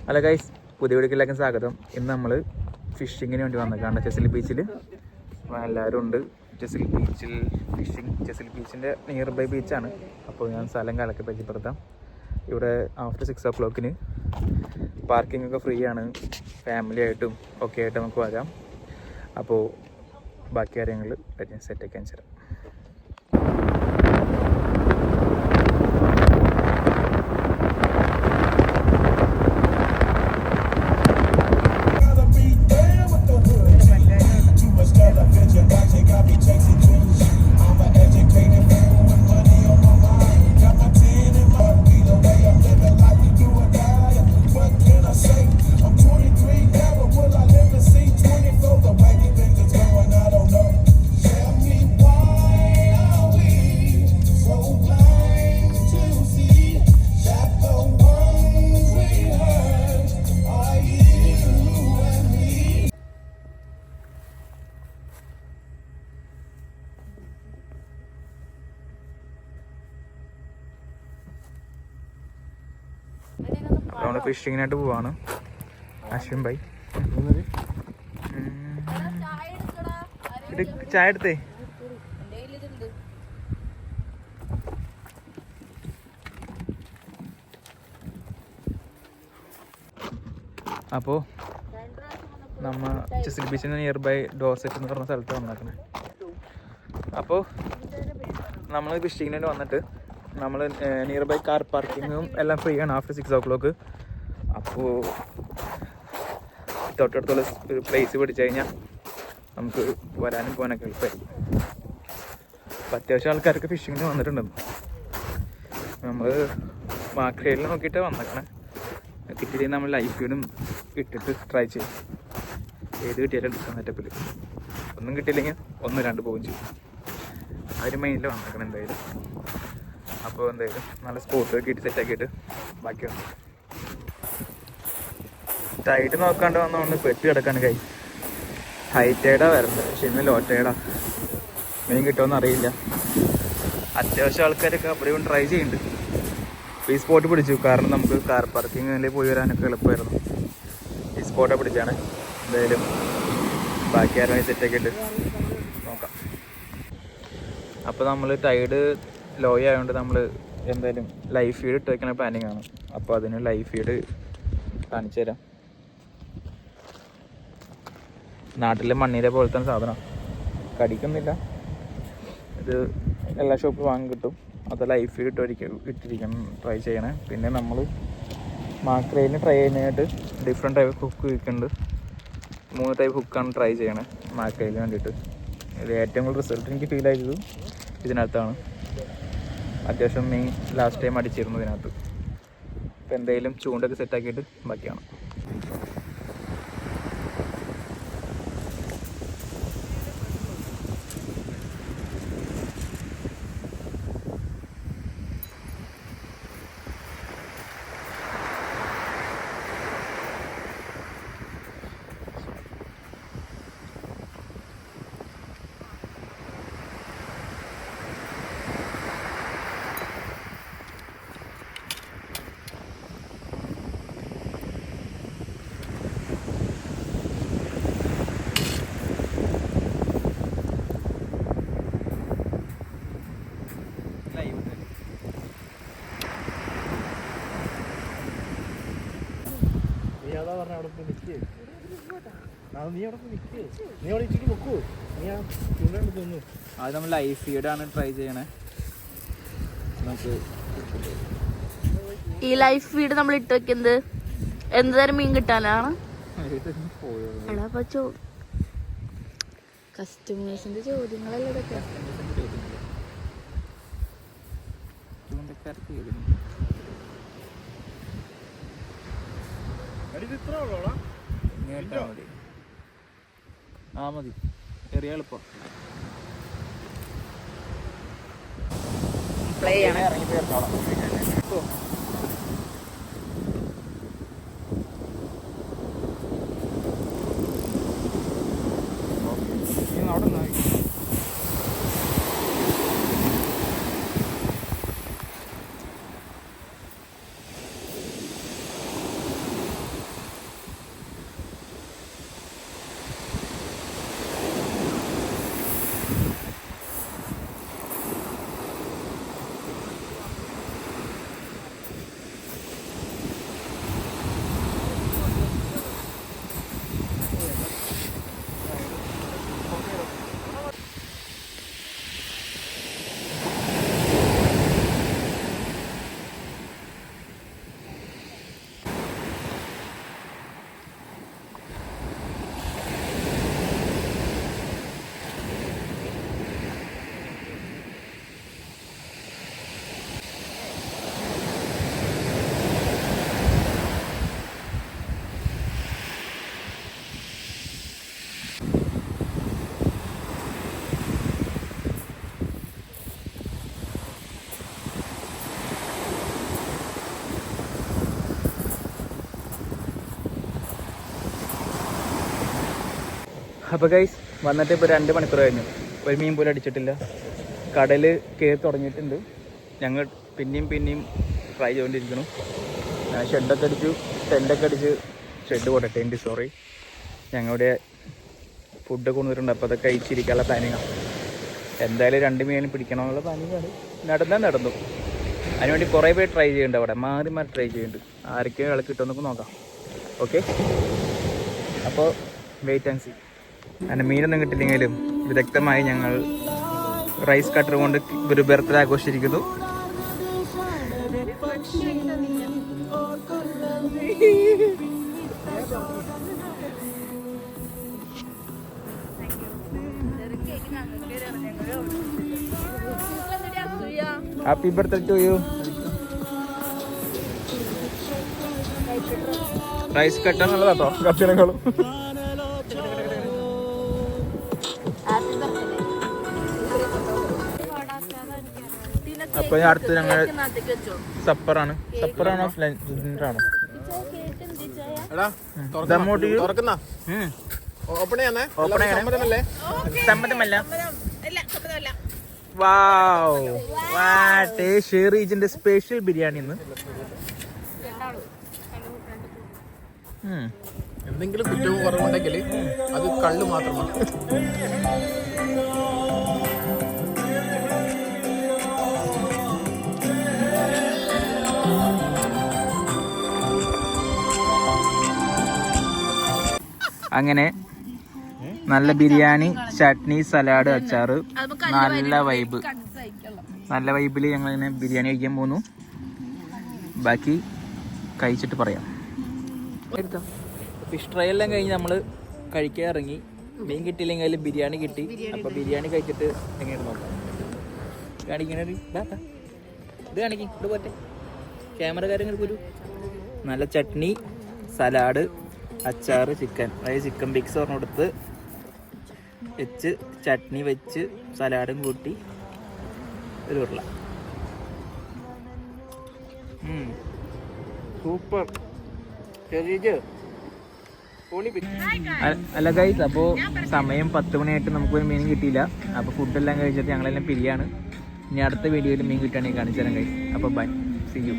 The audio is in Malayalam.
ഹലോ ഗൈസ്, പുതിയ വീഡിയോയിലേക്ക് സ്വാഗതം. ഇന്ന് നമ്മൾ ഫിഷിങ്ങിന് വേണ്ടി വന്നേക്കാണ് ചെസിൽ ബീച്ചിൽ. എല്ലാവരും ഉണ്ട് ചെസിൽ ബീച്ചിൽ ഫിഷിങ്. ചെസിൽ ബീച്ചിൻ്റെ നിയർ ബൈ ബീച്ചാണ്. അപ്പോൾ ഞാൻ സ്ഥലം കാലൊക്കെ പരിചയപ്പെടുത്താം. ഇവിടെ ആഫ്റ്റർ 6 o'clock പാർക്കിംഗ് ഒക്കെ ഫ്രീ ആണ്. ഫാമിലി ആയിട്ടും ഒക്കെ ആയിട്ട് നമുക്ക് വരാം. അപ്പോൾ ബാക്കി കാര്യങ്ങൾ സെറ്റൊക്കെ അനുസരിച്ച് നമ്മൾ ഫിഷിങ്ങിനായിട്ട് പോവാണ്. അശ്വിൻ ഭായി ചായ എടുത്തേ. അപ്പോൾ നമ്മ ചെസിൽ ബീച്ചിന് നിയർ ബൈ ഡോർസെറ്റ് എന്ന് പറഞ്ഞ സ്ഥലത്ത് വന്നേക്കണേ. അപ്പോൾ നമ്മൾ ഫിഷിങ്ങിനായിട്ട് വന്നിട്ട് നമ്മൾ നിയർ ബൈ കാർ പാർക്കിങ്ങും എല്ലാം ഫ്രീ ആണ് ആഫ്റ്റർ 6 o'clock. അപ്പോൾ തൊട്ടടുത്തുള്ള ഒരു പ്ലേസ് പിടിച്ചു കഴിഞ്ഞാൽ നമുക്ക് വരാനും പോകാനൊക്കെ എളുപ്പമായിരിക്കും. അപ്പോൾ അത്യാവശ്യം ആൾക്കാർക്ക് ഫിഷിങ്ങിന് വന്നിട്ടുണ്ടെന്ന്. നമ്മൾ മാക്രയിൽ നോക്കിയിട്ട് വന്നേക്കണേ. കിട്ടിയില്ലെങ്കിൽ നമ്മൾ ലൈഫ് ഫീഡും ഇട്ടിട്ട് ട്രൈ ചെയ്യും. ഏത് കിട്ടിയാലും എടുക്കാൻ സെറ്റപ്പിൽ. ഒന്നും കിട്ടിയില്ലെങ്കിൽ 1-2 പോവുകയും ചെയ്യും. ആ ഒരു മൈൻഡിൽ വന്നേക്കണം എന്തായാലും. അപ്പോൾ എന്തായാലും നല്ല സ്പോട്ട് കിട്ടി സെറ്റാക്കിയിട്ട് ബാക്കിയാണ്. ടൈറ്റ് നോക്കാണ്ട് വന്നതുകൊണ്ട് പെട്ട് കിടക്കാണ് കൈ. ഹൈ ടൈഡാണ് വരുന്നത്, പക്ഷെ ഇന്ന് ലോ ടൈഡാണ്. മീൻ കിട്ടുമെന്ന് അറിയില്ല. അത്യാവശ്യം ആൾക്കാരൊക്കെ അവിടെ ട്രൈ ചെയ്യുന്നുണ്ട്. ഈ സ്പോട്ട് പിടിച്ചു, കാരണം നമുക്ക് കാർ പാർക്കിങ്ങിൽ പോയി വരാനൊക്കെ എളുപ്പമായിരുന്നു. ഈ സ്പോട്ടൊക്കെ പിടിച്ചാണ്. എന്തായാലും ബാക്കി ആരും സെറ്റാക്കിയിട്ട് നോക്കാം. അപ്പോൾ നമ്മൾ ടൈഡ് ലോ ആയതുകൊണ്ട് നമ്മൾ എന്തായാലും ലൈഫ് ഫീഡ് ഇട്ട് വയ്ക്കുന്ന പ്ലാനിങ് ആണ്. അപ്പോൾ അതിന് ലൈഫ് ഫീഡ് കാണിച്ചു തരാം. നാട്ടിലെ മണ്ണീരെ പോലത്തെ സാധനം കടിക്കുന്നില്ല. ഇത് എല്ലാ ഷോപ്പിൽ വാങ്ങി കിട്ടും. അത് ലൈഫ് ഫീഡ് ഇട്ടിരിക്കണം, ട്രൈ ചെയ്യണേ. പിന്നെ നമ്മൾ മാക്രയിൽ ട്രൈ ചെയ്യാനായിട്ട് ഡിഫറെൻറ്റ് ടൈപ്പ് ഹുക്ക് വയ്ക്കുന്നുണ്ട്. 3 ടൈപ്പ് ഹുക്കാണ് ട്രൈ ചെയ്യണേ മാക്രയിൽ വേണ്ടിയിട്ട്. ഇത് ഏറ്റവും കൂടുതൽ റിസൾട്ട് എനിക്ക് ഫീൽ ആയത് ഇതിനകത്താണ്. അത്യാവശ്യം മീൻ ലാസ്റ്റ് ടൈം അടിച്ചിരുന്നു ഇതിനകത്ത്. അപ്പോൾ എന്തായാലും ചൂണ്ടൊക്കെ സെറ്റാക്കിയിട്ട് ബാക്കിയാണ്. അത് നമ്മൾ ലൈഫ് ഫീഡാണ് ട്രൈ ചെയ്യണേ. നമുക്ക് ഈ ലൈഫ് ഫീഡ് നമ്മൾ ഇട്ട് വെക്കുന്നത് എന്ത് തരം മീൻ കിട്ടാനാണ്? കസ്റ്റമേഴ്സിന്റെ ചോദ്യങ്ങളല്ലേ ഇതൊക്കെ. മതി ചെറിയ എളുപ്പം. ഇറങ്ങി പോയിറങ്ങോളാം. അവിടെ അപ്പോൾ ഗൈസ് വന്നിട്ട് ഇപ്പോൾ 2 മണിക്കൂർ കഴിഞ്ഞു. ഒരു മീൻ പോലും അടിച്ചിട്ടില്ല. കടൽ കയറി തുടങ്ങിയിട്ടുണ്ട്. ഞങ്ങൾ പിന്നെയും ട്രൈ ചെയ്തുകൊണ്ടിരിക്കണം. ഷെഡൊക്കെ അടിച്ചു, ടെൻ്റൊക്കെ അടിച്ച് ഷെഡ് പോട്ടെ ടെൻറ്റ് സോറി. ഞങ്ങളുടെ ഫുഡ് കൊണ്ടുവന്നിട്ടുണ്ട്. അപ്പോൾ അതൊക്കെ കഴിച്ചിരിക്കാനുള്ള പ്ലാനിങ്ങാണ്. എന്തായാലും 2 മീനും പിടിക്കണമെന്നുള്ള പ്ലാനിങ്ങാണ്. നടന്നു. അതിനുവേണ്ടി കുറേ പേര് ട്രൈ ചെയ്യുന്നുണ്ട്. അവിടെ മാറി ട്രൈ ചെയ്യുന്നുണ്ട്. ആരൊക്കെയും ഇളക്കി കിട്ടുമെന്നൊക്കെ നോക്കാം. ഓക്കെ, അപ്പോൾ വെയിറ്റ് ആൻഡ് സീ. അങ്ങനെ മീനൊന്നും കിട്ടില്ലെങ്കിലും വിദഗ്ധമായി ഞങ്ങൾ റൈസ് കട്ടർ കൊണ്ട് ഒരു ബർത്ത്ഡേ ആഘോഷിച്ചിരിക്കുന്നു. Happy birthday to you. Rice cutter നല്ലതാട്ടോ കത്തിനേക്കാളും. അപ്പൊ അടുത്ത് ഞങ്ങൾ സപ്പറാണോ ഡിന്നറാണോ? സമ്മതമല്ല. ഷെറീജിന്റെ സ്പെഷ്യൽ ബിരിയാണി ഇന്ന്. എന്തെങ്കിലും കുറ്റവും കുറവുണ്ടെങ്കിൽ അത് കള്ളു മാത്രമാണ്. അങ്ങനെ നല്ല ബിരിയാണി, ചട്നി, സലാഡ്, അച്ചാറ്, നല്ല വൈബിൽ ഞങ്ങൾ ഇങ്ങനെ ബിരിയാണി കഴിക്കാൻ പോന്നു. ബാക്കി കഴിച്ചിട്ട് പറയാം. ഫിഷ് ട്രൈ എല്ലാം കഴിഞ്ഞ് നമ്മൾ കഴിക്കാൻ ഇറങ്ങി. മീൻ കിട്ടിയില്ലെങ്കിൽ ബിരിയാണി കിട്ടി. അപ്പോൾ ബിരിയാണി കഴിച്ചിട്ട് എങ്ങനെയാണ് നോക്കാം. കാണിക്കണ ഇത് കാണിക്കും. ഇത് പോട്ടെ, ക്യാമറക്കാരെങ്കിൽ ഒരു നല്ല ചട്നി, സലാഡ്, അച്ചാറ്, ചിക്കൻ. അതായത് ചിക്കൻ പിക്സ് പറഞ്ഞ കൊടുത്ത് വെച്ച് ചട്നി വെച്ച് സലാഡും കൂട്ടി ഒരു ഉരുള. സൂപ്പർ. അല്ല ഗൈസ്, അപ്പോൾ സമയം 10 മണിയായിട്ട് നമുക്കൊരു മീൻ കിട്ടിയില്ല. അപ്പോൾ ഫുഡെല്ലാം കഴിച്ചിട്ട് ഞങ്ങളെല്ലാം പിരിയാണ്. ഇനി അടുത്ത വീഡിയോയിൽ മീൻ കിട്ടുകയാണെങ്കിൽ കാണിച്ചു തരാം ഗൈസ്. അപ്പോൾ ബൈ, സീ യു.